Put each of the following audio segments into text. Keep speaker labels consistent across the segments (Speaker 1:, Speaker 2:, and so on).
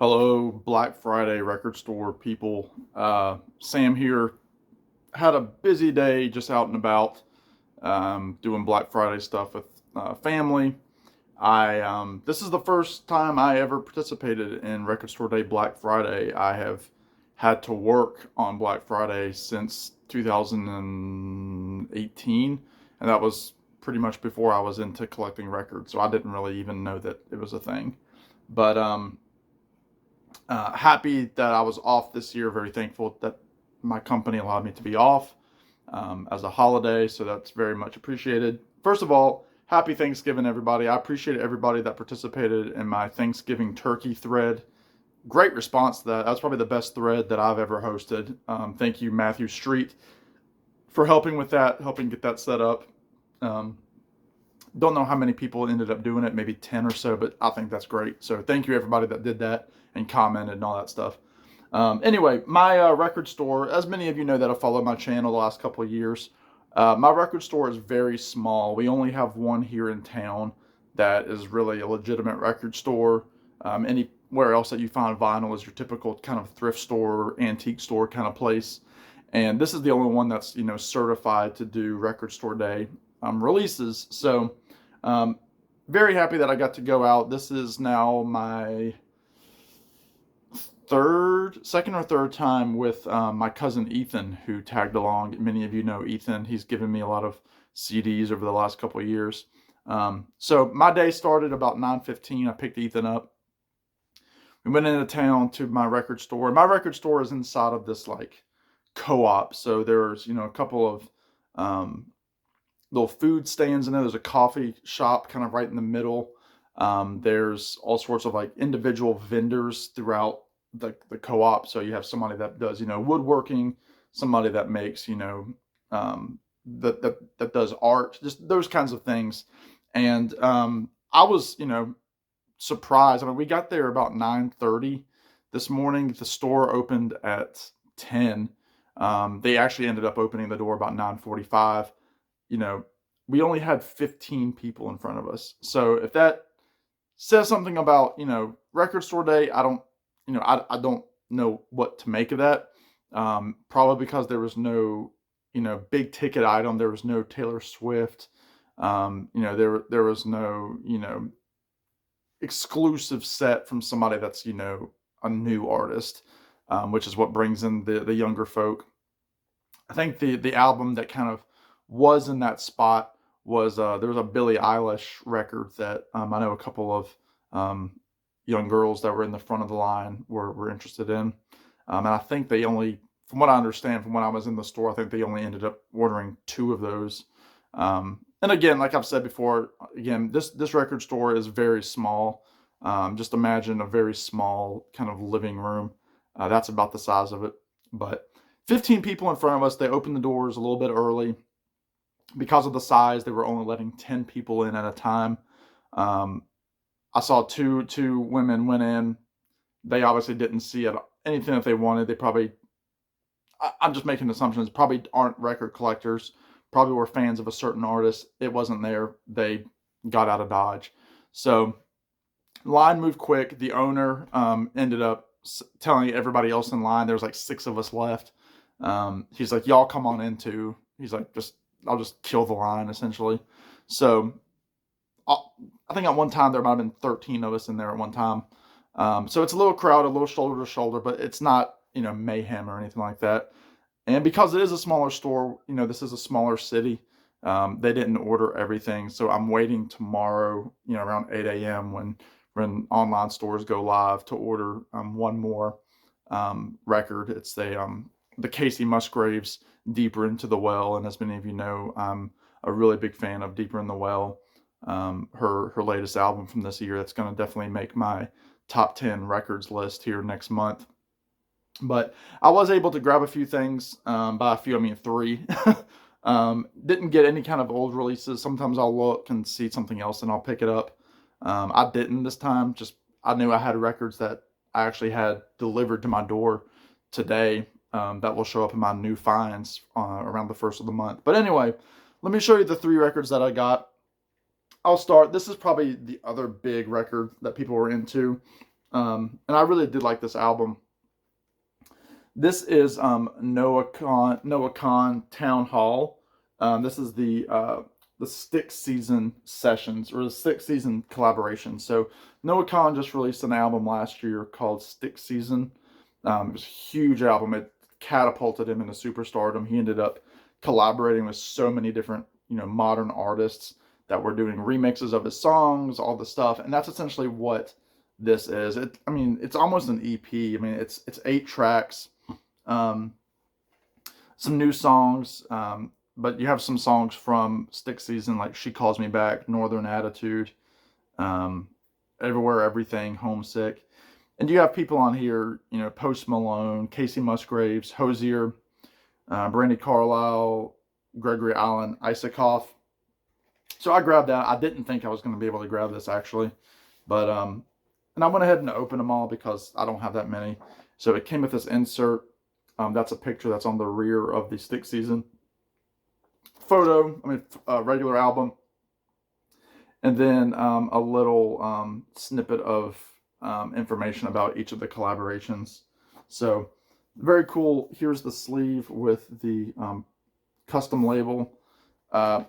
Speaker 1: Hello, Black Friday record store people. Sam here. Had a busy day just out and about doing Black Friday stuff with family. This is the first time I ever participated in Record Store Day Black Friday. I have had to work on Black Friday since 2018, and that was pretty much before I was into collecting records, so I didn't really even know that it was a thing. But happy that I was off this year. Very thankful that my company allowed me to be off as a holiday, so that's very much appreciated. First of all, happy Thanksgiving, everybody. I appreciate everybody that participated in my Thanksgiving turkey thread. Great response to that. That's probably the best thread that I've ever hosted. Thank you, Matthew Street, for helping with that, helping get that set up. Um, don't know how many people ended up doing it, maybe 10 or so, but I think that's great. So thank you, everybody that did that and commented and all that stuff. Anyway, my record store, as many of you know that have followed my channel the last couple of years, my record store is very small. We only have one here in town that is really a legitimate record store. Anywhere else that you find vinyl is your typical kind of thrift store, antique store kind of place. And this is the only one that's certified to do record store day releases. So very happy that I got to go out. This is now my second or third time with my cousin Ethan, who tagged along. Many of you know Ethan. He's given me a lot of CDs over the last couple of years. So my day started about 9:15. I picked Ethan up. We went into town to my record store. My record store is inside of this like co-op. So there's a couple of little food stands in there. There's a coffee shop kind of right in the middle. There's all sorts of like individual vendors throughout the co-op. So you have somebody that does woodworking, somebody that makes that does art, just those kinds of things. And I was surprised. I mean, we got there about 9:30 this morning. The store opened at 10. They actually ended up opening the door about 9:45. You know, we only had 15 people in front of us. So if that says something about, record store day, I don't know what to make of that. Probably because there was no, big ticket item. There was no Taylor Swift. There was no, exclusive set from somebody that's, a new artist, which is what brings in the younger folk. I think the album that kind of was in that spot was there was a Billie Eilish record that I know a couple of young girls that were in the front of the line were interested in, and I think they only, from what I understand, from when I was in the store, I think they only ended up ordering two of those. And again, like I've said before, again, this record store is very small. Just imagine a very small kind of living room. That's about the size of it. But 15 people in front of us. They opened the doors a little bit early because of the size. They were only letting 10 people in at a time. Um, I saw two women went in. They obviously didn't see anything that they wanted. They probably, I'm just making assumptions, probably aren't record collectors. Probably were fans of a certain artist. It wasn't there. They got out of Dodge. So line moved quick. The owner ended up telling everybody else in line. There was like six of us left. He's like, "Y'all come on in too." He's like, I'll just kill the line essentially." So I think at one time there might have been 13 of us in there at one time. So it's a little crowd, a little shoulder to shoulder, but it's not mayhem or anything like that. And because it is a smaller store, this is a smaller city. They didn't order everything, so I'm waiting tomorrow, around 8 a.m. when online stores go live to order one more record. It's the Casey Musgraves "Deeper into the Well," and as many of you know, I'm a really big fan of "Deeper in the Well." Her latest album from this year. That's going to definitely make my top 10 records list here next month. But I was able to grab a few things. By a few, I mean three. Didn't get any kind of old releases. Sometimes I'll look and see something else and I'll pick it up. I didn't this time. Just I knew I had records that I actually had delivered to my door today. That will show up in my new finds around the first of the month. But anyway, let me show you the three records that I got. I'll start. This is probably the other big record that people were into. And I really did like this album. This is Noah Kahn Town Hall. This is the Styx Season sessions, or the Styx Season collaboration. So Noah Kahn just released an album last year called Styx Season. It was a huge album. It catapulted him into superstardom. He ended up collaborating with so many different, modern artists that were doing remixes of his songs, all the stuff, and that's essentially what this is. It's almost an EP. It's 8 tracks, some new songs, but you have some songs from Styx Season, like She Calls Me Back, Northern Attitude, Everywhere, Everything, Homesick. And you have people on here, Post Malone, Casey Musgraves, Hozier, Brandi Carlile, Gregory Alan Isakov. So I grabbed that. I didn't think I was going to be able to grab this, actually. But, and I went ahead and opened them all because I don't have that many. So it came with this insert. That's a picture that's on the rear of the Styx Season photo, regular album. And then a little snippet of information about each of the collaborations. So very cool. Here's the sleeve with the custom label.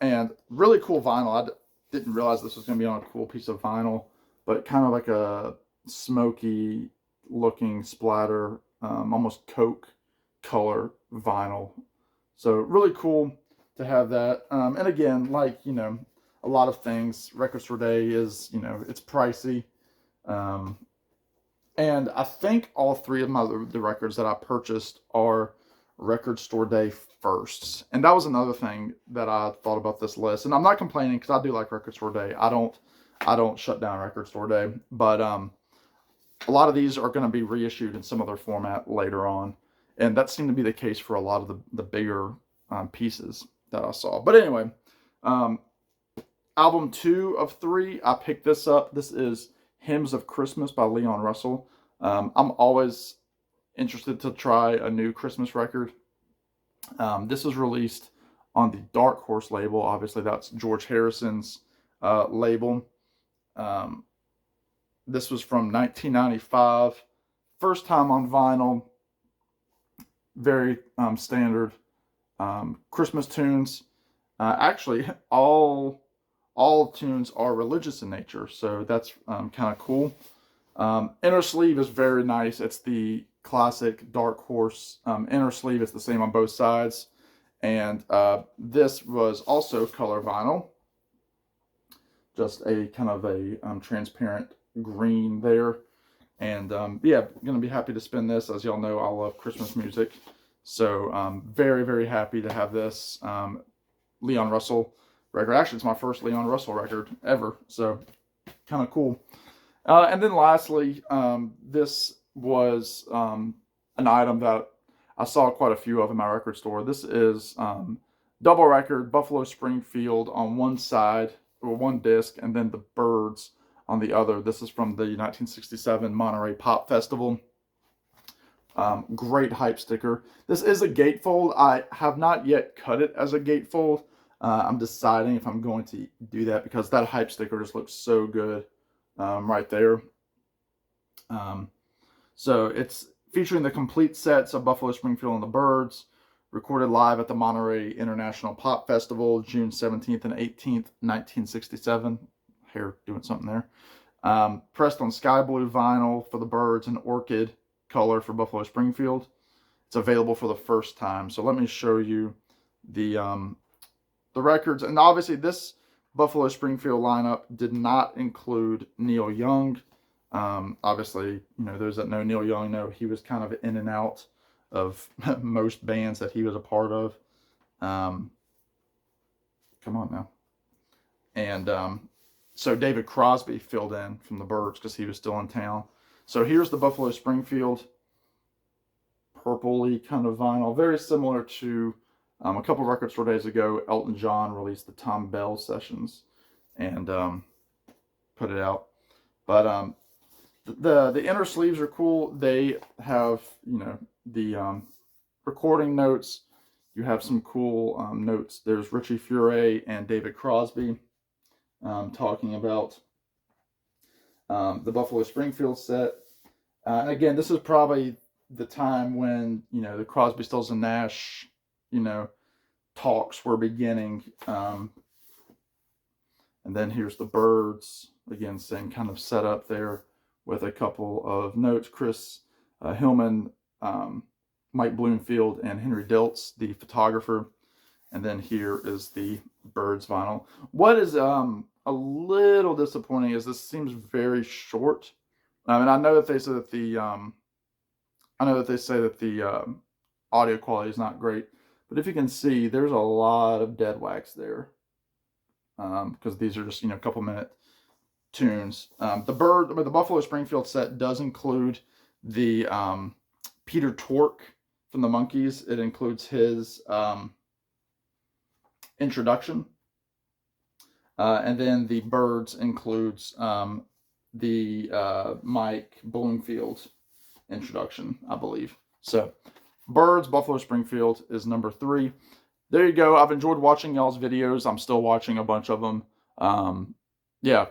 Speaker 1: And really cool vinyl. I didn't realize this was going to be on a cool piece of vinyl, but kind of like a smoky looking splatter, almost Coke color vinyl. So really cool to have that. And again, like, a lot of things, Record Store Day is, it's pricey. And I think all 3 of the records that I purchased are Record Store Day firsts. And that was another thing that I thought about this list. And I'm not complaining because I do like Record Store Day. I don't shut down Record Store Day. But a lot of these are going to be reissued in some other format later on. And that seemed to be the case for a lot of the bigger pieces that I saw. But anyway, album 2 of 3, I picked this up. This is Hymns of Christmas by Leon Russell. I'm always interested to try a new Christmas record. This was released on the Dark Horse label. Obviously, that's George Harrison's label. This was from 1995. First time on vinyl. Very standard Christmas tunes. Actually, all tunes are religious in nature, so that's kind of cool. Inner sleeve is very nice. It's the classic Dark Horse inner sleeve. It's the same on both sides. And this was also color vinyl. Just a kind of a transparent green there. And yeah, going to be happy to spin this. As y'all know, I love Christmas music. So very, very happy to have this Leon Russell record. Actually, it's my first Leon Russell record ever. So kind of cool. And then lastly, this was an item that I saw quite a few of in my record store. This is double record, Buffalo Springfield on one side, or one disc, and then the Byrds on the other. This is from the 1967 Monterey Pop Festival. Great hype sticker. This is a gatefold. I have not yet cut it as a gatefold. I'm deciding if I'm going to do that because that hype sticker just looks so good right there. So it's featuring the complete sets of Buffalo Springfield and the Byrds, recorded live at the Monterey International Pop Festival, June 17th and 18th, 1967. Hair doing something there. Pressed on sky blue vinyl for the Byrds and orchid color for Buffalo Springfield. It's available for the first time. So let me show you the records. And obviously this Buffalo Springfield lineup did not include Neil Young. Obviously, those that know Neil Young know he was kind of in and out of most bands that he was a part of. Come on now. And so David Crosby filled in from the Byrds because he was still in town. So here's the Buffalo Springfield purpley kind of vinyl, very similar to a couple record store days ago. Elton John released the Tom Bell sessions and put it out. But the inner sleeves are cool. They have the recording notes. You have some cool notes. There's Richie Furay and David Crosby talking about the Buffalo Springfield set. Again, this is probably the time when, the Crosby, Stills, and Nash, you know, talks were beginning. And then here's the Byrds, again, same kind of setup there with a couple of notes. Chris Hillman, Mike Bloomfield, and Henry Diltz, the photographer. And then here is the Byrds vinyl. What is a little disappointing is this seems very short. I mean, I know that they say that the audio quality is not great, but if you can see, there's a lot of dead wax there, because these are just, a couple minute tunes. The Buffalo Springfield set does include the Peter Tork from the Monkees. It includes his introduction, and then the Byrds includes the Mike Bloomfield introduction, I believe. So Byrds, Buffalo Springfield is number 3. There you go. I've enjoyed watching y'all's videos. I'm still watching a bunch of them. Yeah,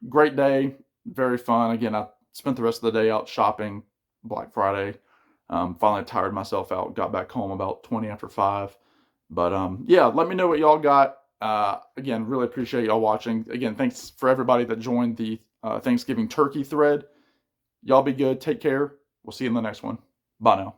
Speaker 1: great day, very fun. Again, I spent the rest of the day out shopping Black Friday. Finally tired myself out, got back home about 20 after 5. But yeah, let me know what y'all got. Again, really appreciate y'all watching. Again, thanks for everybody that joined the Thanksgiving turkey thread. Y'all be good. Take care. We'll see you in the next one. Bye now.